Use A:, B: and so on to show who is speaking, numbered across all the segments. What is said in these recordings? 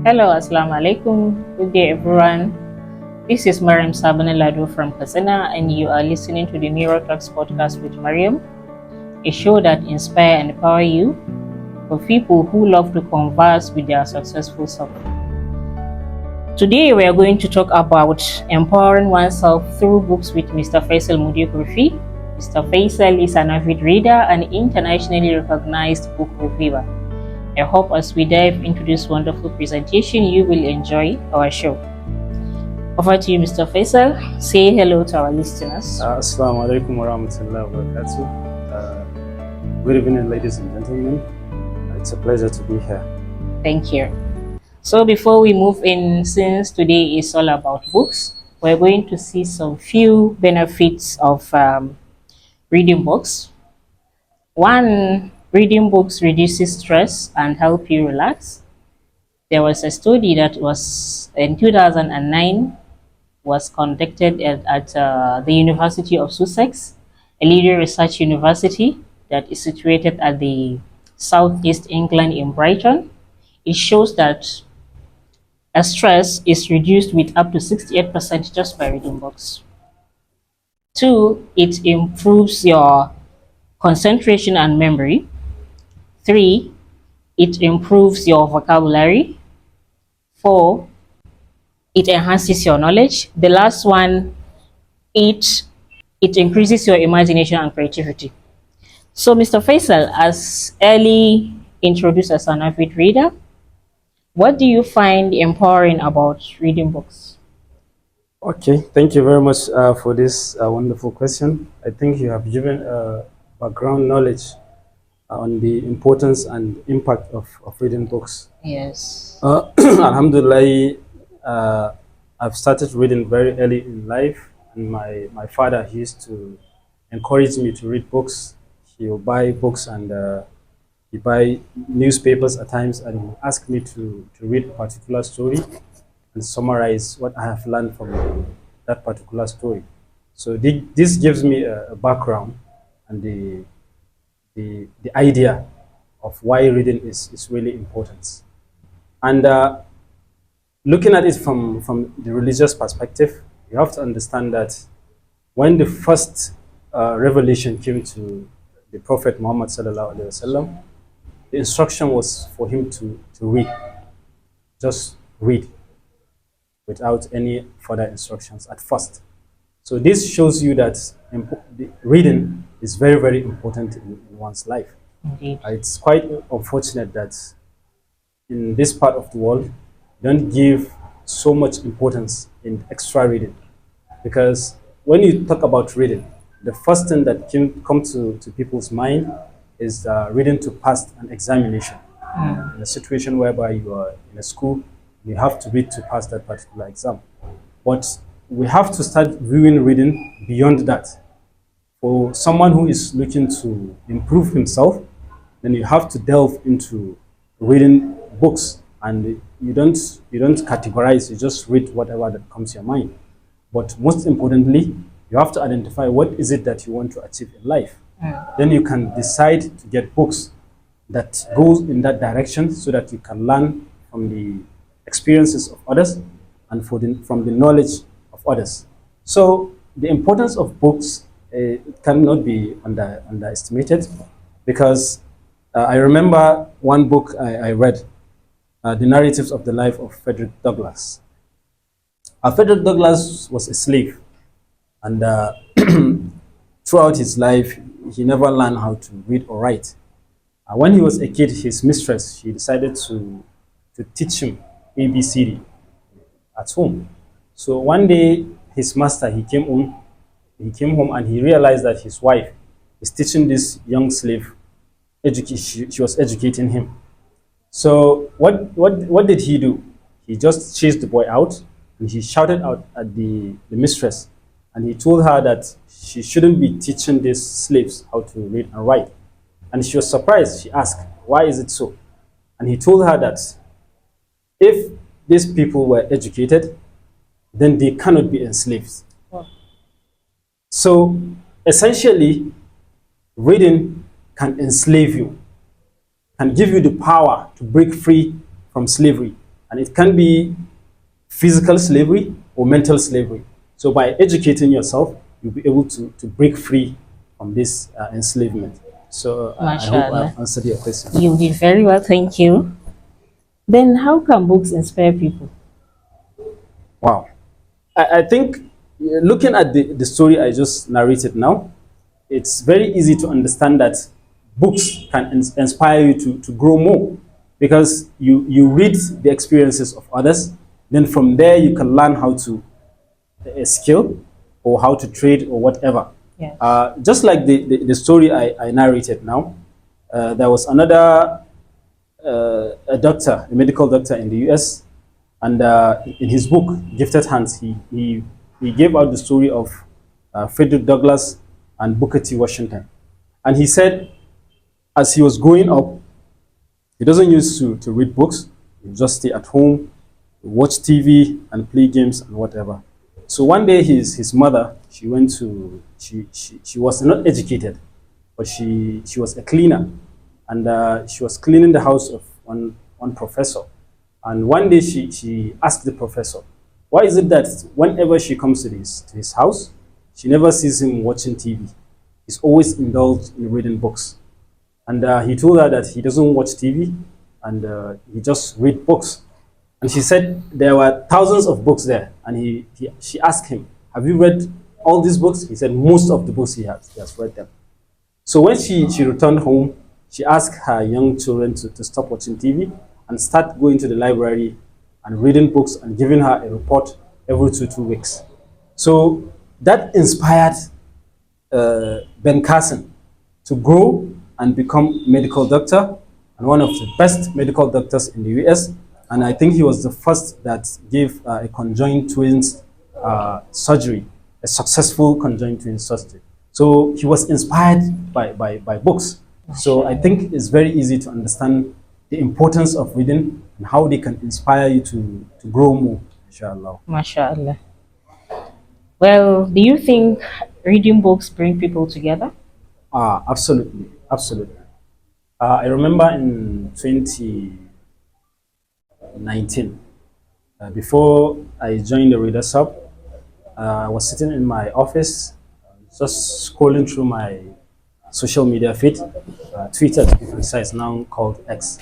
A: Hello, Assalamu alaikum. Good day, everyone. This is Maryam Ladu from Kasana, and you are listening to the Mirror Talks podcast with Maryam, a show that inspires and empowers you for people who love to converse with their successful self. Today, we are going to talk about empowering oneself through books with Mr. Faisal Mudikurfi. Mr. Faisal is an avid reader and internationally recognized book reviewer. I hope as we dive into this wonderful presentation, you will enjoy our show. Over to you, Mr. Faisal. Say hello to our listeners.
B: Assalamu alaikum wa rahmatullahi wa barakatuh. Good evening, ladies and gentlemen. It's a pleasure to be here.
A: Thank you. So before we move in, since today is all about books, we're going to see some few benefits of reading books. One, reading books reduces stress and help you relax. There was a study that was in 2009 was conducted at the University of Sussex, a leading research university that is situated at the southeast England in Brighton. It shows that stress is reduced with up to 68% just by reading books. Two, it improves your concentration and memory. 3, it improves your vocabulary. 4, it enhances your knowledge. The last one, it increases your imagination and creativity. So, Mr. Faisal, as early introduced as an avid reader, what do you find empowering about reading books?
B: Okay, thank you very much for this wonderful question. I think you have given background knowledge on the importance and impact of reading books.
A: Yes.
B: Alhamdulillah, I've started reading very early in life, and my father, he used to encourage me to read books. He will buy books and he buy newspapers at times, and he will ask me to read a particular story and summarize what I have learned from that particular story. So this gives me a background and the idea of why reading is really important. And looking at it from the religious perspective, you have to understand that when the first revelation came to the Prophet Muhammad sallallahu alaihi wasallam, the instruction was for him to read, just read, without any further instructions at first. So this shows you that reading is very, very important in one's life.
A: Indeed.
B: It's quite unfortunate that in this part of the world, don't give so much importance in extra reading. Because when you talk about reading, the first thing that come to people's mind is reading to pass an examination. In a situation whereby you are in a school, you have to read to pass that particular exam. But we have to start viewing reading beyond that. For someone who is looking to improve himself, then you have to delve into reading books, and you don't categorize, you just read whatever that comes to your mind. But most importantly, you have to identify what is it that you want to achieve in life. Then you can decide to get books that goes in that direction so that you can learn from the experiences of others and from the knowledge of others. So the importance of books cannot be underestimated, because I remember one book I read, The Narratives of the Life of Frederick Douglass. Frederick Douglass was a slave, and throughout his life, he never learned how to read or write. When he was a kid, his mistress, she decided to teach him ABCD at home. So one day, his master, he came home and he realized that his wife is teaching this young slave. She was educating him. So what did he do? He just chased the boy out, and he shouted out at the mistress, and he told her that she shouldn't be teaching these slaves how to read and write. And she was surprised. She asked, why is it so? And he told her that if these people were educated, then they cannot be enslaved.
A: Wow.
B: So essentially, reading can enslave you, can give you the power to break free from slavery. and it can be physical slavery or mental slavery. So by educating yourself, you'll be able to break free from this enslavement. So I hope
A: MashaAllah.
B: I've answered your question.
A: You did very well, thank you. Then how can books inspire people?
B: Wow. I think looking at the story I just narrated now, it's very easy to understand that books can inspire you to grow more because you read the experiences of others. Then from there, you can learn how to a skill or how to trade or whatever.
A: Yes.
B: Just like the story I narrated now, there was another a doctor, a medical doctor in the US, and in his book, Gifted Hands, he gave out the story of Frederick Douglass and Booker T. Washington. And he said, as he was growing up, he doesn't used to read books, he just stay at home, watch TV, and play games and whatever. So one day, his mother, she went to, she was not educated, but she was a cleaner, and she was cleaning the house of one professor. And one day she asked the professor, why is it that whenever she comes to his house, she never sees him watching TV? He's always indulged in reading books. And he told her that he doesn't watch TV and he just read books. And she said there were thousands of books there. And she asked him, have you read all these books? He said most of the books he has read them. So when she returned home, she asked her young children to stop watching TV and start going to the library and reading books and giving her a report every two weeks. So that inspired Ben Carson to grow and become medical doctor and one of the best medical doctors in the US. And I think he was the first that gave a conjoined twins surgery, a successful conjoined twins surgery. So he was inspired by books. So I think it's very easy to understand the importance of reading and how they can inspire you to grow more, inshallah.
A: MashaAllah. Well, do you think reading books bring people together?
B: Absolutely, absolutely. I remember in 2019, before I joined the Readers Hub, I was sitting in my office, just scrolling through my social media feed, Twitter to be precise, now called X.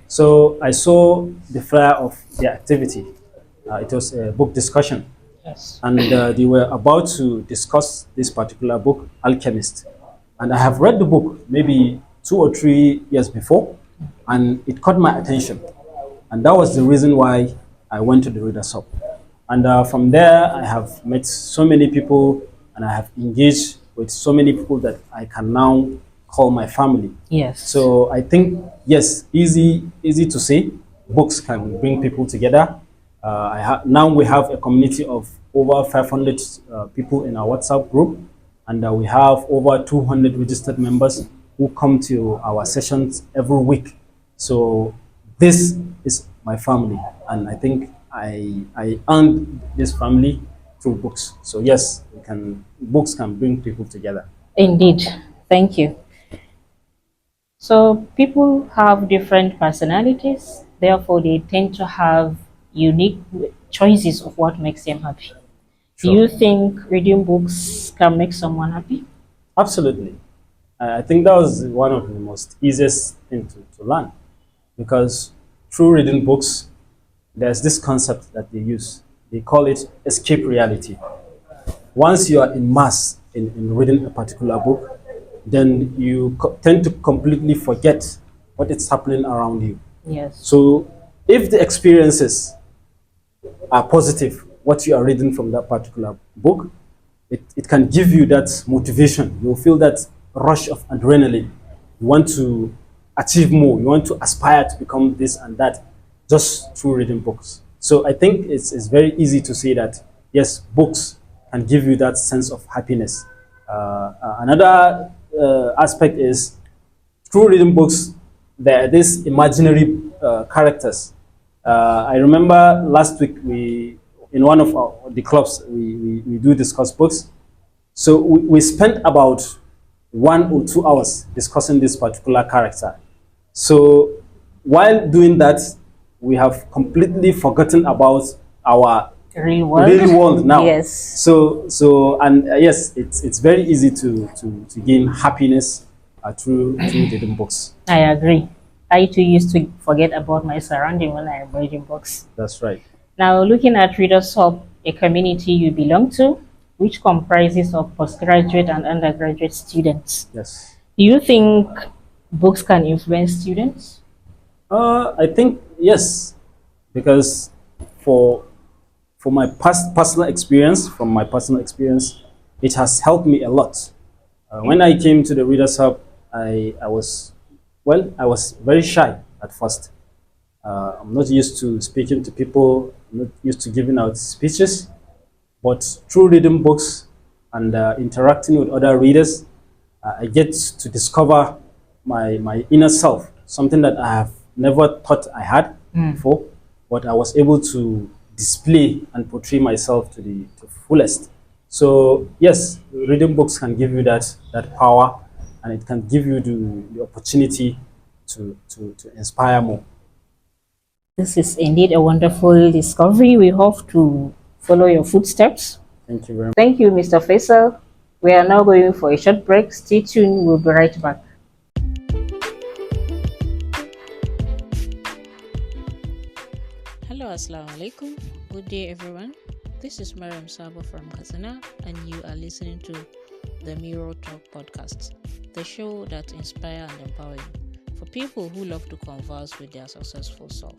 B: So I saw the flyer of the activity. It was a book discussion.
A: Yes.
B: And they were about to discuss this particular book, Alchemist. And I have read the book maybe 2 or 3 years before, and it caught my attention. And that was the reason why I went to the Readers Hub. And from there, I have met so many people, and I have engaged with so many people that I can now call my family.
A: Yes.
B: So I think, yes, easy to say, books can bring people together. Now we have a community of over 500 people in our WhatsApp group, and we have over 200 registered members who come to our sessions every week. So this is my family, and I think I earned this family through books. So yes, books can bring people together.
A: Indeed. Thank you. So people have different personalities, therefore they tend to have unique choices of what makes them happy. Do you
B: Sure.
A: think reading books can make someone happy?
B: Absolutely. I think that was one of the most easiest thing to learn, because through reading books, there's this concept that they use. They call it escape reality. Once you are immersed in reading a particular book, then you tend to completely forget what is happening around you.
A: Yes.
B: So if the experiences are positive, what you are reading from that particular book, it can give you that motivation. You'll feel that rush of adrenaline. You want to achieve more. You want to aspire to become this and that just through reading books. So I think it's very easy to say that, yes, books can give you that sense of happiness. Another aspect is through reading books, there are these imaginary characters. I remember last week in one of the clubs we do discuss books. So we spent about 1 or 2 hours discussing this particular character. So while doing that, we have completely forgotten about our
A: Real world.
B: real world now.
A: Yes.
B: So yes, it's very easy to gain happiness through reading books.
A: I agree. I too used to forget about my surrounding when I am reading books.
B: That's right.
A: Now, looking at Readers Hub, a community you belong to, which comprises of postgraduate and undergraduate students.
B: Yes.
A: Do you think books can influence students?
B: I think yes, because for for my personal experience, from my personal experience, it has helped me a lot. When I came to the Readers Hub, I was, well, I was very shy at first. I'm not used to speaking to people, I'm not used to giving out speeches, but through reading books and interacting with other readers, I get to discover my inner self, something that I have never thought I had before, but I was able to display and portray myself to the fullest. So yes, reading books can give you that power, and it can give you the opportunity to inspire more.
A: This is indeed a wonderful discovery. We hope to follow your footsteps.
B: Thank you very much.
A: Thank you, Mr. Faisal. We are now going for a short break. Stay tuned. We'll be right back. Hello, Assalamu alaikum. Good day, everyone. This is Maryam Sabo from Kazana, and you are listening to the Mirror Talk podcast, the show that inspires and empowers you for people who love to converse with their successful self.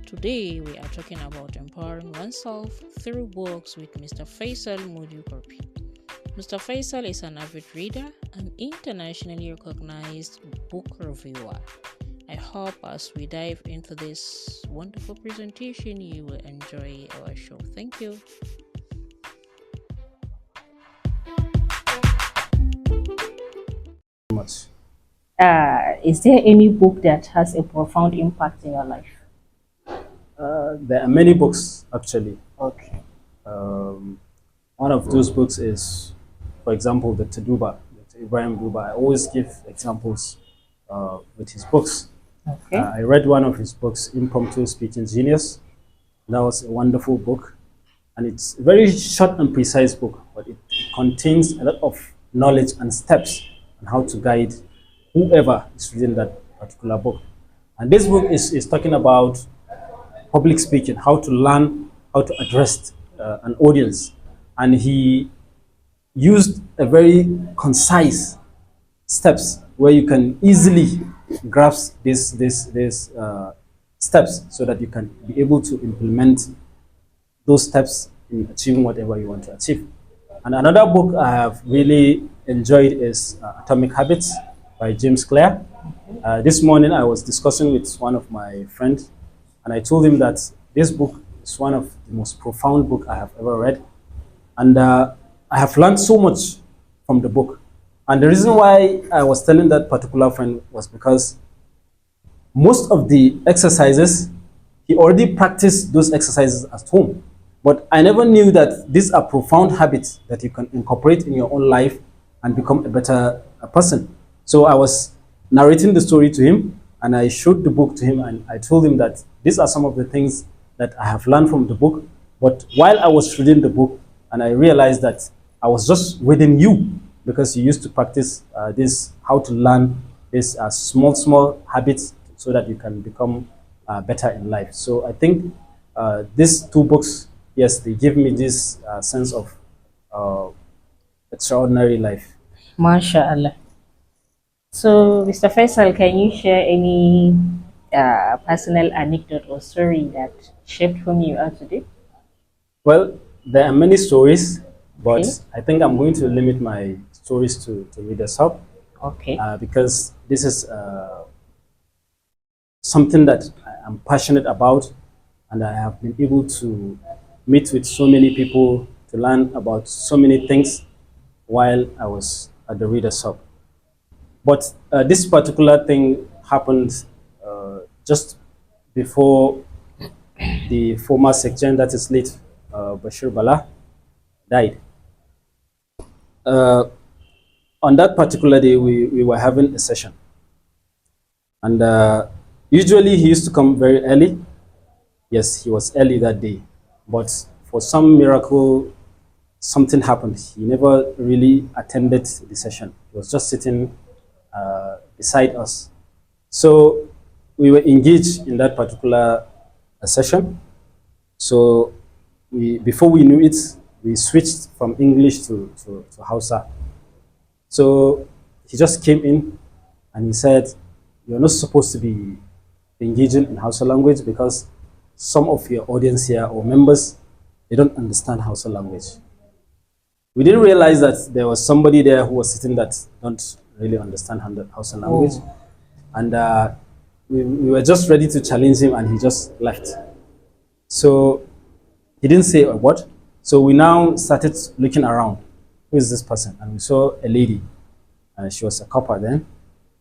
A: Today, we are talking about empowering oneself through books with Mr. Faisal Mudu Korpi. Mr. Faisal is an avid reader and internationally recognized book reviewer. I hope as we dive into this wonderful presentation, you will enjoy our show. Thank you.
B: Much.
A: Is there any book that has a profound impact in your life?
B: There are many books actually.
A: Okay.
B: One of those books is, for example, Dr. Duba, Dr. Ibrahim Duba. I always give examples with his books.
A: Okay.
B: I read one of his books, Impromptu Speaking Genius. That was a wonderful book, and it's a very short and precise book, but it contains a lot of knowledge and steps on how to guide whoever is reading that particular book. And this book is talking about public speaking, how to learn how to address an audience. And he used a very concise steps where you can easily grasp these steps so that you can be able to implement those steps in achieving whatever you want to achieve. And another book I have really enjoyed is Atomic Habits by James Clear. This morning I was discussing with one of my friends, and I told him that this book is one of the most profound books I have ever read. And I have learned so much from the book. And the reason why I was telling that particular friend was because most of the exercises, he already practiced those exercises at home. But I never knew that these are profound habits that you can incorporate in your own life and become a better person. So I was narrating the story to him, and I showed the book to him, and I told him that these are some of the things that I have learned from the book. But while I was reading the book, and I realized that I was just reading you, because you used to practice this, how to learn these small habits so that you can become better in life. So I think these two books, yes, they give me this sense of extraordinary life.
A: MashaAllah. So, Mr. Faisal, can you share any personal anecdote or story that shaped whom you are today?
B: Well, there are many stories, but
A: Okay.
B: I think I'm going to limit my stories to Reader's Hub
A: Okay.
B: because this is something that I'm passionate about, and I have been able to meet with so many people to learn about so many things while I was at the Reader's Hub. But this particular thing happened just before the former section, that is late Bashir Bala, died. On that particular day, we were having a session. And usually he used to come very early, Yes, he was early that day, but for some miracle, something happened. He never really attended the session. He was just sitting beside us. So we were engaged in that particular session. So before we knew it, we switched from English to Hausa. So he just came in and he said, "You're not supposed to be engaging in Hausa language because some of your audience here or members, they don't understand Hausa language." We didn't realize that there was somebody there who was sitting that don't really understand Hausa language.
A: Oh.
B: And we were just ready to challenge him and he just left. So he didn't say a word. So we now started looking around. Who is this person? And we saw a lady. She was a copper then.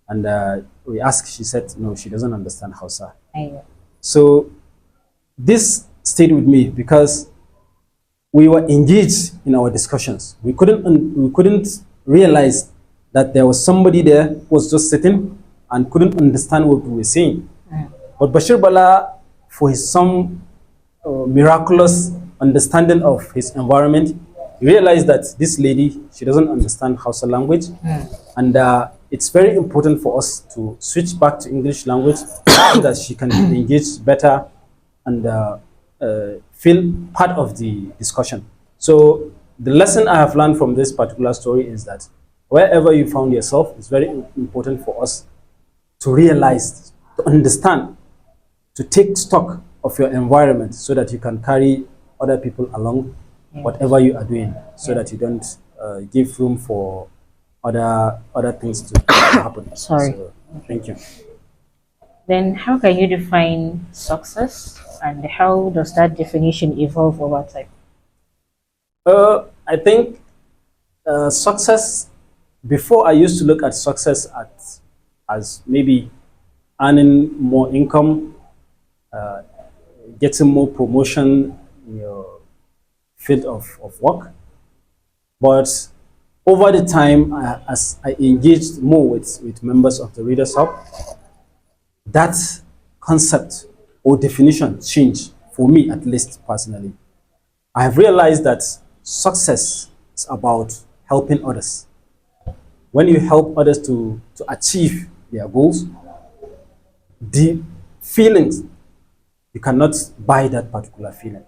B: And we asked, she said, no, she doesn't understand Hausa.
A: Aiyo.
B: So this stayed with me because we were engaged in our discussions. We couldn't realize that there was somebody there who was just sitting and couldn't understand what we were saying. But Bashir Bala, for his some miraculous understanding of his environment, he realized that this lady, she doesn't understand Hausa language. And it's very important for us to switch back to English language so that she can engage better and feel part of the discussion. So the lesson I have learned from this particular story is that wherever you found yourself, it's very important for us to realize, to understand, to take stock of your environment so that you can carry other people along whatever you are doing, so that you don't give room for other things to happen.
A: Sorry.
B: So, thank you.
A: Then how can you define success, and how does that definition evolve over time?
B: I think success, before I used to look at success as maybe earning more income, getting more promotion in your field of work. But over the time, as I engaged more with members of the Readers Hub, that concept or definition changed for me, at least personally. I have realized that success is about helping others. When you help others to achieve their goals, the feelings, you cannot buy that particular feeling.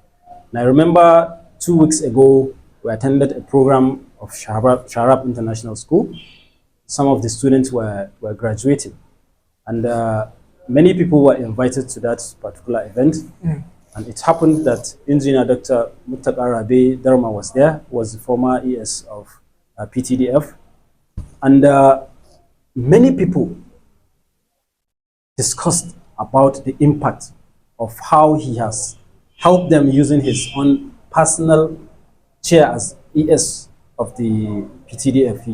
B: And I remember 2 weeks ago, we attended a program of Sharab International School. Some of the students were graduating. And many people were invited to that particular event. And it happened that Engineer Dr. Muttaka Rabe Dharma was there, who was the former ES of PTDF. And many people discussed about the impact of how he has helped them using his own personal chair as ES of the PTDF.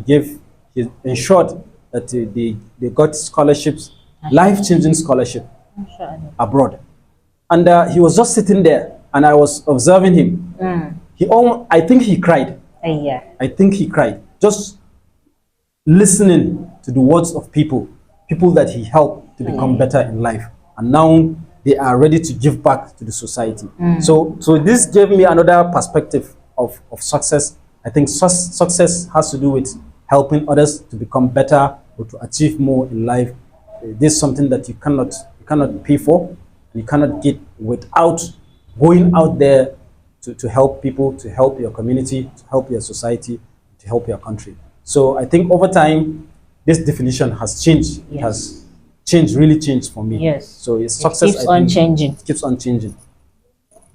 B: He ensured that they got scholarships, life-changing scholarship abroad. And he was just sitting there, and I was observing him. I think he cried.
A: Yeah.
B: I think he cried. Just listening to the words of people that he helped to become better in life. And now they are ready to give back to the society. So this gave me another perspective of success. I think success has to do with helping others to become better or to achieve more in life. This is something that you cannot pay for, and you cannot get without going out there to help people, to help your community, to help your society, to help your country. So I think over time, this definition has changed. It has changed, really changed for me.
A: Yes.
B: So it's success.
A: Keeps on changing.
B: It keeps on changing.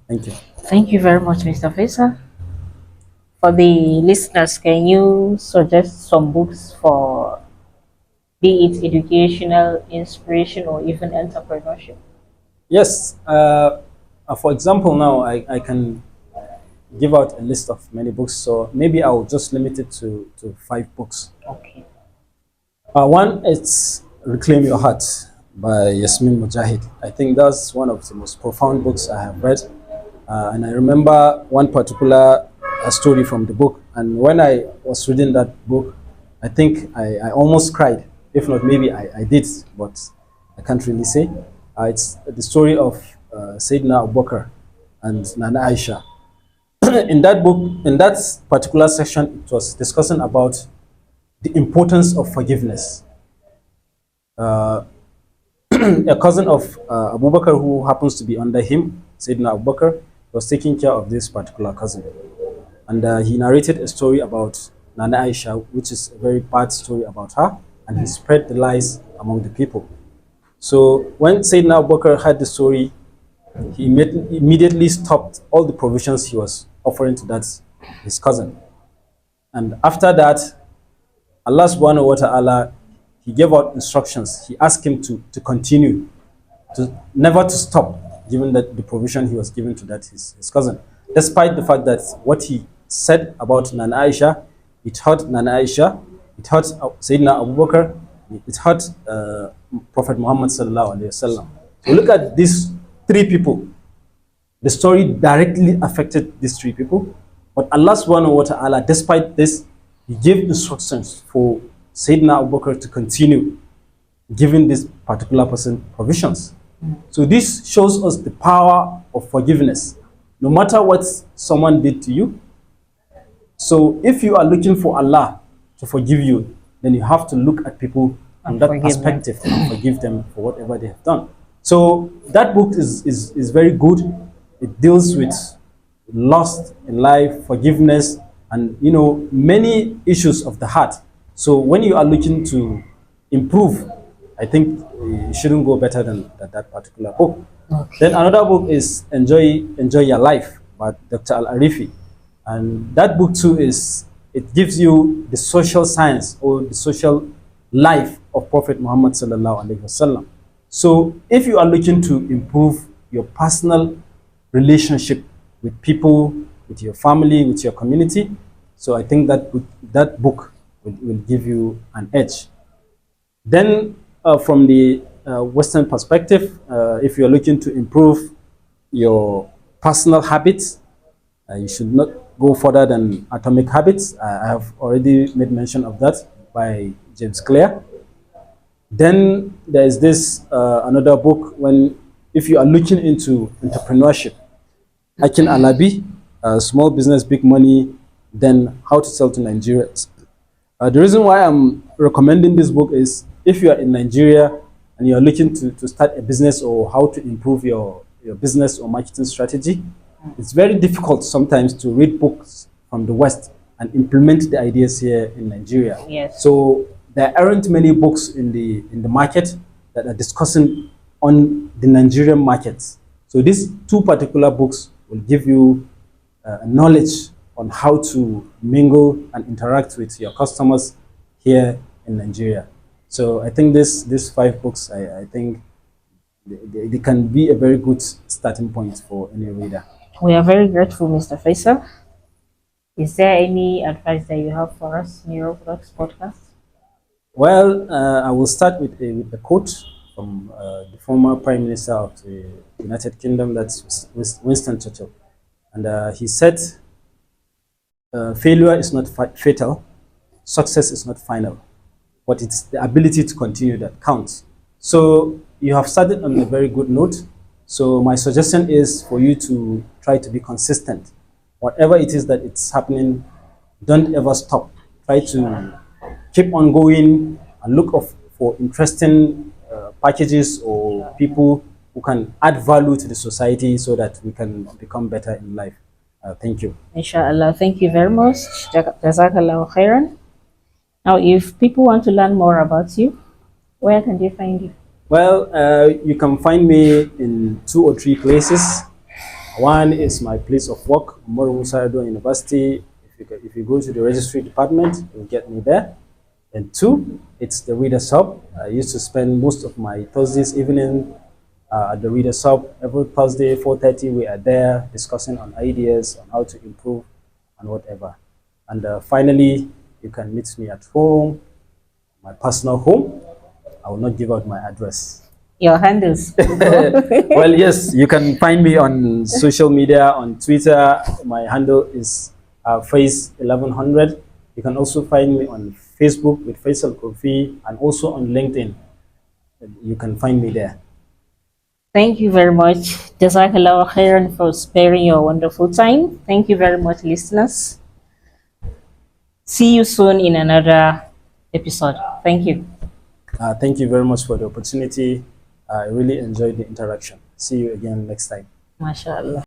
B: Thank you.
A: Thank you very much, Mr. Faisal. For the listeners, can you suggest some books for, be it educational, inspiration, or even entrepreneurship?
B: Yes. For example, now I can give out a list of many books. So maybe I'll just limit it to 5 books.
A: Okay.
B: One, it's Reclaim Your Heart by Yasmin Mujahid. I think that's one of the most profound books I have read. And I remember one particular story from the book. And when I was reading that book, I think I almost cried. If not, maybe I did, but I can't really say. It's the story of Sayyidina Abu Bakr and Nana Aisha. In that book, in that particular section, it was discussing about the importance of forgiveness. Uh, a cousin of Abu Bakr who happens to be under him, Sayyidina Abu Bakr, was taking care of this particular cousin. And he narrated a story about Nana Aisha, which is a very bad story about her, and he spread the lies among the people. So when Sayyidina Abu Bakr heard the story, he immediately stopped all the provisions he was offering to that his cousin. And after that, Allah subhanahu wa ta'ala, he gave out instructions. He asked him to continue, to never to stop, given that the provision he was giving to that his cousin. Despite the fact that what he said about Nana Aisha, it hurt Nana Aisha, it hurt Sayyidina Abu Bakr, it hurt Prophet Muhammad sallallahu alaihi wasallam. So look at these three people. The story directly affected these three people, but Allah subhanahu wa ta'ala, despite this, he gave instructions for Sayyidina Abu Bakr to continue giving this particular person provisions. So this shows us the power of forgiveness. No matter what someone did to you, so if you are looking for Allah to forgive you, then you have to look at people from that perspective and forgive them for whatever they have done. So that book is very good. It deals with lust in life, forgiveness, and many issues of the heart. So when you are looking to improve, I think you shouldn't go better than that particular book. Okay. Then another book is Enjoy Your Life by Dr. Al-Arifi. And that book too it gives you the social science or the social life of Prophet Muhammad sallallahu alaihi wasallam. So if you are looking to improve your personal relationship with people, with your family, with your community, so I think that book will give you an edge. Then from the Western perspective, if you're looking to improve your personal habits, you should not go further than Atomic Habits. I have already made mention of that by James Clear. Then there is this another book if you are looking into entrepreneurship, Akin Alabi, Small Business, Big Money, then How to Sell to Nigerians. The reason why I'm recommending this book is if you are in Nigeria and you are looking to start a business or how to improve your business or marketing strategy, it's very difficult sometimes to read books from the West and implement the ideas here in Nigeria.
A: Yes.
B: So there aren't many books in the market that are discussing on the Nigerian markets. So these two particular books will give you knowledge on how to mingle and interact with your customers here in Nigeria. So I think these 5 books, I think they can be a very good starting point for any reader.
A: We are very grateful, Mr. Faisal. Is there any advice that you have for us in your podcast?
B: Well, I will start with a quote from the former Prime Minister of the United Kingdom, that's Winston Churchill. And he said, failure is not fatal, success is not final, but it's the ability to continue that counts. So you have started on a very good note. So my suggestion is for you to try to be consistent. Whatever it is that it's happening, don't ever stop. Try to keep on going and look for interesting packages or people who can add value to the society so that we can become better in life. Thank you.
A: Inshallah. Thank you very much. Jazakallahu khairan. Now, if people want to learn more about you, where can they find you?
B: Well, you can find me in 2 or 3 places. One is my place of work, Maryam University. If you go to the registry department, you'll get me there. And 2, it's the Reader's Hub. I used to spend most of my Thursdays evening at the Reader's Hub. Every Thursday, 4:30, we are there discussing on ideas on how to improve and whatever. And finally, you can meet me at home, my personal home. I will not give out my address.
A: Your handles.
B: Well, yes, you can find me on social media, on Twitter. My handle is Face1100. You can also find me on Facebook with Faisal Kofi and also on LinkedIn. You can find me there.
A: Thank you very much. Jazakallah khairan for sparing your wonderful time. Thank you very much, listeners. See you soon in another episode. Thank you.
B: Thank you very much for the opportunity. I really enjoyed the interaction. See you again next time.
A: MashaAllah.